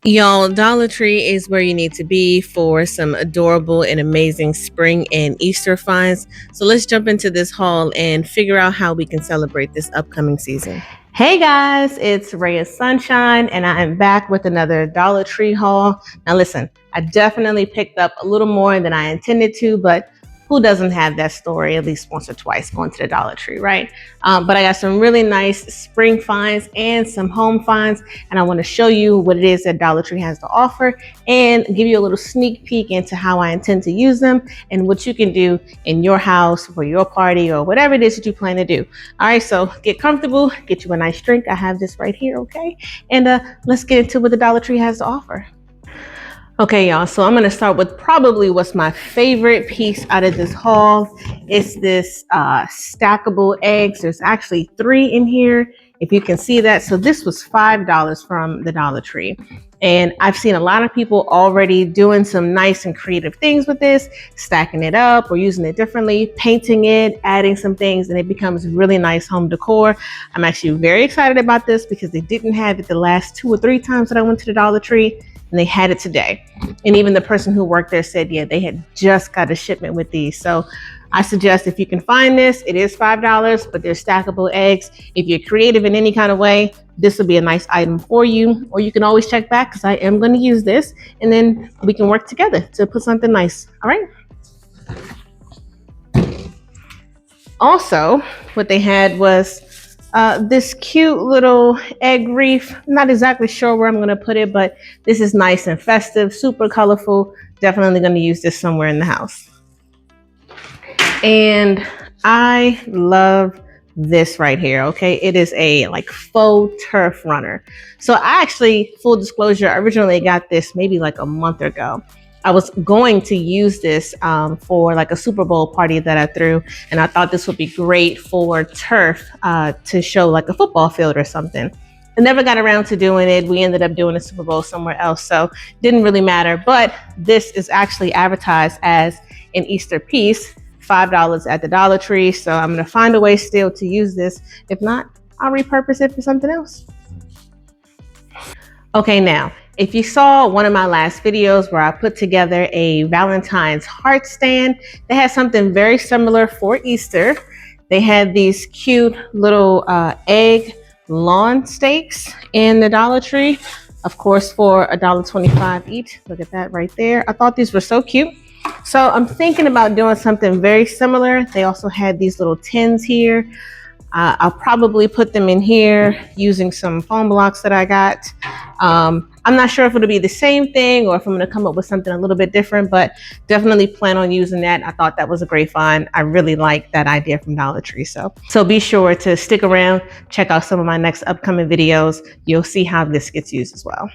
Y'all, Dollar Tree is where you need to be for some adorable and amazing spring and Easter finds. So let's jump into this haul and figure out how we can celebrate this upcoming season. Hey guys, it's Ray of Sunshine, and I am back with another Dollar Tree haul. Now listen, I definitely picked up a little more than I intended to, but who doesn't have that story at least once or twice going to the Dollar Tree, right? But I got some really nice spring finds and some home finds, and I want to show you what it is that Dollar Tree has to offer and give you a little sneak peek into how I intend to use them and what you can do in your house for your party or whatever it is that you plan to do. All right, so get comfortable, get you a nice drink. I have this right here, okay? And let's get into what the Dollar Tree has to offer. Okay, y'all, so I'm gonna start with probably what's my favorite piece out of this haul. It's this stackable eggs. There's actually 3 in here, if you can see that. So this was $5 from the Dollar Tree. And I've seen a lot of people already doing some nice and creative things with this, stacking it up or using it differently, painting it, adding some things, and it becomes really nice home decor. I'm actually very excited about this because they didn't have it the last 2 or 3 times that I went to the Dollar Tree, and they had it today. And even the person who worked there said, yeah, they had just got a shipment with these. So I suggest if you can find this, it is $5, but they're stackable eggs. If you're creative in any kind of way, this will be a nice item for you. Or you can always check back because I am going to use this, and then we can work together to put something nice. All right. Also, what they had was this cute little egg wreath. Not exactly sure where I'm going to put it, but this is nice and festive, super colorful. Definitely going to use this somewhere in the house. And I love this right here, okay? It is a like faux turf runner. So I actually, full disclosure, originally got this maybe like a month ago. I was going to use this for like a Super Bowl party that I threw, and I thought this would be great for turf to show like a football field or something. I never got around to doing it. We ended up doing a Super Bowl somewhere else, so didn't really matter. But this is actually advertised as an Easter piece, $5 at the Dollar Tree. So I'm gonna find a way still to use this. If not, I'll repurpose it for something else. Okay, now, if you saw one of my last videos where I put together a Valentine's heart stand, they had something very similar for Easter. They had these cute little egg lawn stakes in the Dollar Tree, of course, for $1.25 each. Look at that right there. I thought these were so cute. So I'm thinking about doing something very similar. They also had these little tins here. I'll probably put them in here using some foam blocks that I got. I'm not sure if it'll be the same thing or if I'm going to come up with something a little bit different, but definitely plan on using that. I thought that was a great find. I really like that idea from Dollar Tree. So be sure to stick around, check out some of my next upcoming videos. You'll see how this gets used as well.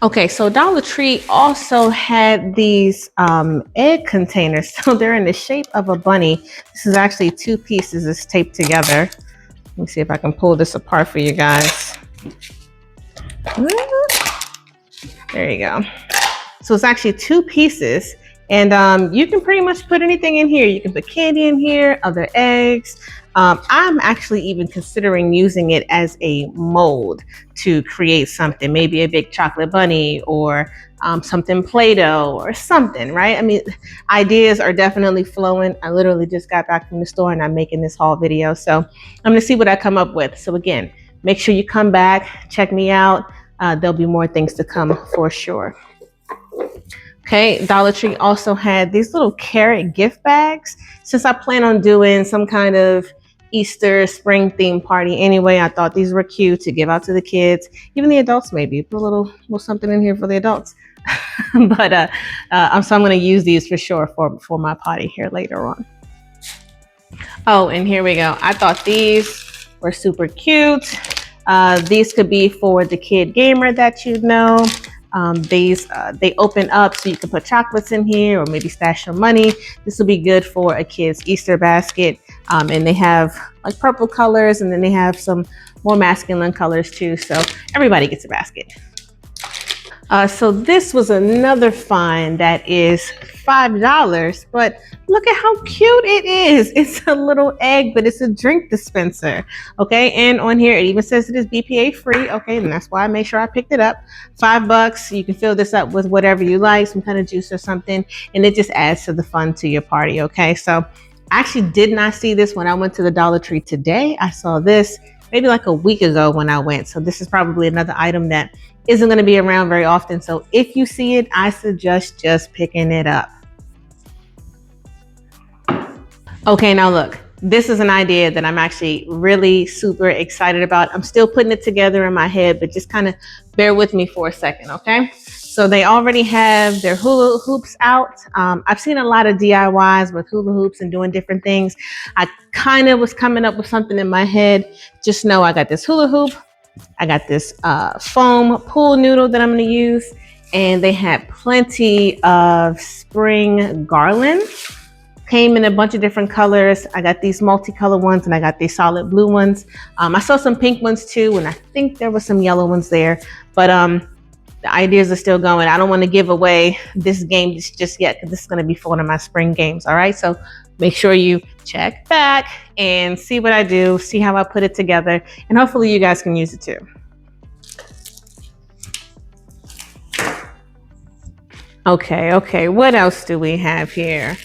Okay, so Dollar Tree also had these egg containers. So they're in the shape of a bunny. This is actually 2 pieces that's taped together. Let me see if I can pull this apart for you guys. There you go. So it's actually 2 pieces, and you can pretty much put anything in here. You can put candy in here, other eggs. I'm actually even considering using it as a mold to create something, maybe a big chocolate bunny or something Play-Doh or something, right? I mean, ideas are definitely flowing. I literally just got back from the store and I'm making this haul video. So I'm gonna see what I come up with. So again, make sure you come back, check me out. There'll be more things to come for sure. Okay, Dollar Tree also had these little carrot gift bags. Since I plan on doing some kind of Easter spring theme party anyway, I thought these were cute to give out to the kids, even the adults maybe. Put a little something in here for the adults. But so I'm going to use these for sure for my party here later on. Oh, and here we go. I thought these were super cute. These could be for the kid gamer that you know. They open up so you can put chocolates in here or maybe stash some money. This will be good for a kid's Easter basket. And they have like purple colors, and then they have some more masculine colors too. So everybody gets a basket. So this was another find that is $5, but look at how cute it is. It's a little egg, but it's a drink dispenser. Okay, and on here it even says it is BPA free. Okay, and that's why I made sure I picked it up. $5. You can fill this up with whatever you like, some kind of juice or something, and it just adds to the fun to your party. Okay, so I actually did not see this when I went to the Dollar Tree today. I saw this maybe like a week ago when I went. So this is probably another item that isn't going to be around very often. So if you see it, I suggest just picking it up. Okay, now look, this is an idea that I'm actually really super excited about. I'm still putting it together in my head, but just kind of bear with me for a second, okay? So they already have their hula hoops out. I've seen a lot of DIYs with hula hoops and doing different things. I kind of was coming up with something in my head. Just know I got this hula hoop. I got this foam pool noodle that I'm going to use. And they had plenty of spring garland. Came in a bunch of different colors. I got these multicolor ones and I got these solid blue ones. I saw some pink ones too, and I think there were some yellow ones there. But the ideas are still going. I don't want to give away this game just yet because this is going to be for one of my spring games. All right. So make sure you check back and see what I do, see how I put it together, and hopefully you guys can use it too. Okay. What else do we have here?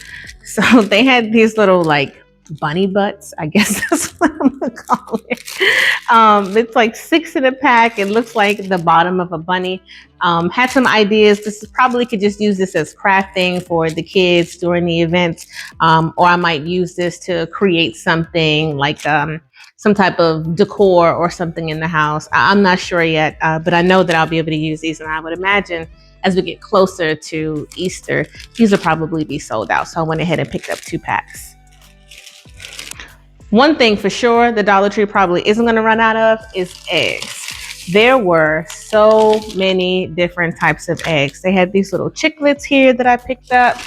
So they had these little like bunny butts, I guess that's what I'm gonna call it. It's like 6 in a pack. It looks like the bottom of a bunny. Had some ideas. This is probably could just use this as crafting for the kids during the event. Or I might use this to create something like some type of decor or something in the house. I'm not sure yet, but I know that I'll be able to use these, and I would imagine as we get closer to Easter, these will probably be sold out. So I went ahead and picked up 2 packs. One thing for sure the Dollar Tree probably isn't going to run out of is eggs. There were so many different types of eggs. They had these little chiclets here that I picked up.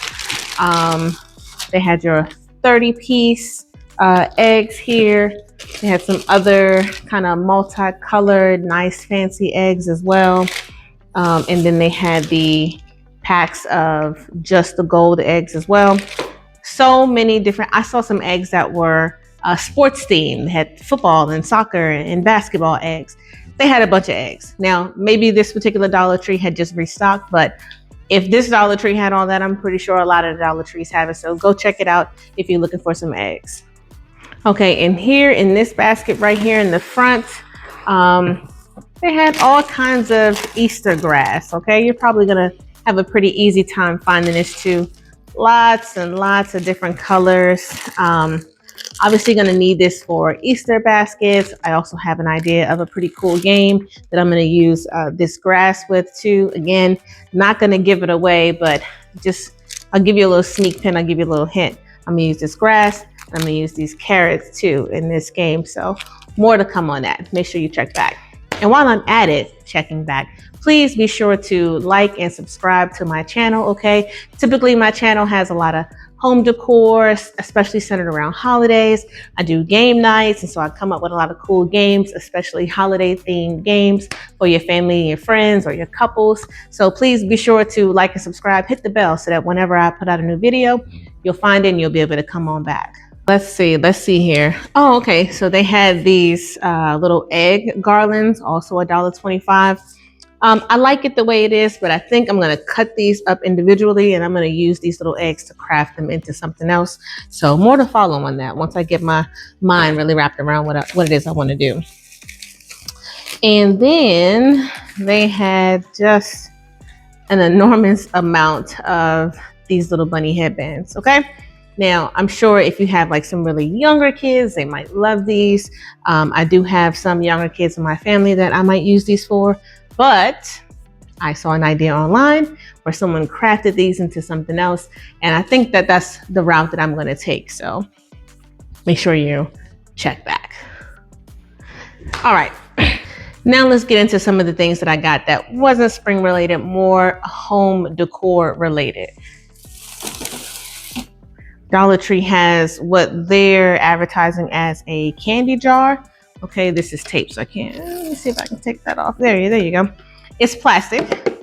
They had your 30-piece eggs here. They had some other kind of multicolored, nice, fancy eggs as well. And then they had the packs of just the gold eggs as well. So many different, I saw some eggs that were sports themed. They had football and soccer and basketball eggs. They had a bunch of eggs. Now, maybe this particular Dollar Tree had just restocked, but if this Dollar Tree had all that, I'm pretty sure a lot of the Dollar Trees have it. So go check it out if you're looking for some eggs. Okay, and here in this basket right here in the front, they had all kinds of Easter grass. Okay, you're probably gonna have a pretty easy time finding this too. Lots and lots of different colors. Obviously gonna need this for Easter baskets. I also have an idea of a pretty cool game that I'm gonna use this grass with too. Again, not gonna give it away, but just I'll give you a little sneak peek. I'll give you a little hint. I'm gonna use this grass. I'm gonna use these carrots too in this game. So more to come on that. Make sure you check back. And while I'm at it, checking back, please be sure to like and subscribe to my channel, okay? Typically, my channel has a lot of home decor, especially centered around holidays. I do game nights, and so I come up with a lot of cool games, especially holiday-themed games for your family, your friends, or your couples. So please be sure to like and subscribe, hit the bell so that whenever I put out a new video, you'll find it and you'll be able to come on back. Let's see here. Oh, okay. So they had these little egg garlands, also $1.25. I like it the way it is, but I think I'm going to cut these up individually and I'm going to use these little eggs to craft them into something else. So more to follow on that once I get my mind really wrapped around what it is I want to do. And then they had just an enormous amount of these little bunny headbands. Okay. Now, I'm sure if you have like some really younger kids, they might love these. I do have some younger kids in my family that I might use these for, but I saw an idea online where someone crafted these into something else. And I think that that's the route that I'm going to take. So make sure you check back. All right. Now let's get into some of the things that I got that wasn't spring related, more home decor related. Dollar Tree has what they're advertising as a candy jar. Okay, this is tape, so I can't. Let me see if I can take that off. There you go. It's plastic.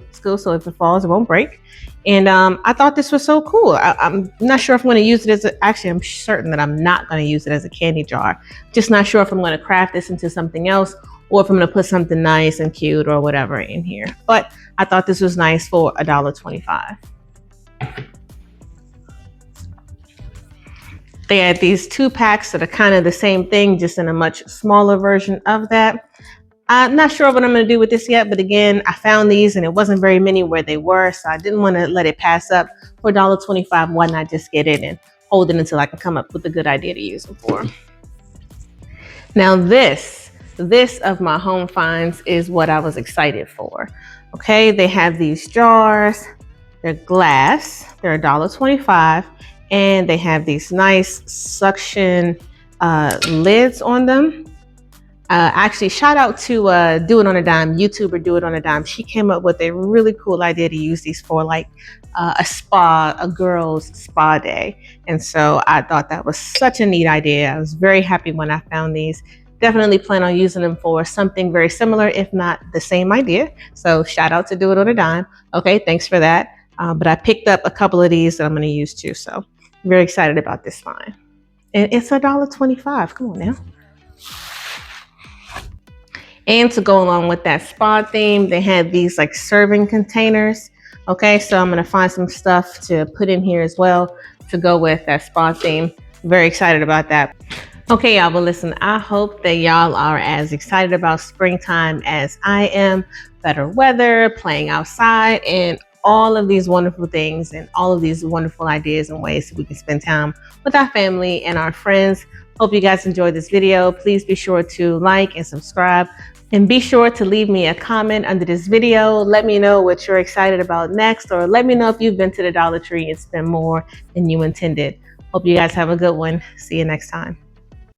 It's school, so if it falls, it won't break. And I thought this was so cool. I'm not sure if I'm going to use it as actually, I'm certain that I'm not going to use it as a candy jar. Just not sure if I'm going to craft this into something else or if I'm going to put something nice and cute or whatever in here. But I thought this was nice for $1.25. They had these 2 packs that are kind of the same thing, just in a much smaller version of that. I'm not sure what I'm going to do with this yet, but again, I found these and it wasn't very many where they were, so I didn't want to let it pass up. For $1.25, why not just get it and hold it until I can come up with a good idea to use them for. Now this of my home finds is what I was excited for. Okay, they have these jars, they're glass, they're $1.25, and they have these nice suction lids on them. Actually, shout out to Do It on a Dime, YouTuber Do It on a Dime. She came up with a really cool idea to use these for like a girls' spa day. And so I thought that was such a neat idea. I was very happy when I found these. Definitely plan on using them for something very similar, if not the same idea. So shout out to Do It on a Dime. Okay, thanks for that. But I picked up a couple of these that I'm going to use too. So I'm very excited about this find. And it's $1.25. Come on now. And to go along with that spa theme, they had these like serving containers. Okay, so I'm gonna find some stuff to put in here as well to go with that spa theme. Very excited about that. Okay, y'all, well listen, I hope that y'all are as excited about springtime as I am. Better weather, playing outside, and all of these wonderful things and all of these wonderful ideas and ways that we can spend time with our family and our friends. Hope you guys enjoyed this video. Please be sure to like and subscribe. And be sure to leave me a comment under this video. Let me know what you're excited about next, or let me know if you've been to the Dollar Tree and spent more than you intended. Hope you guys have a good one. See you next time.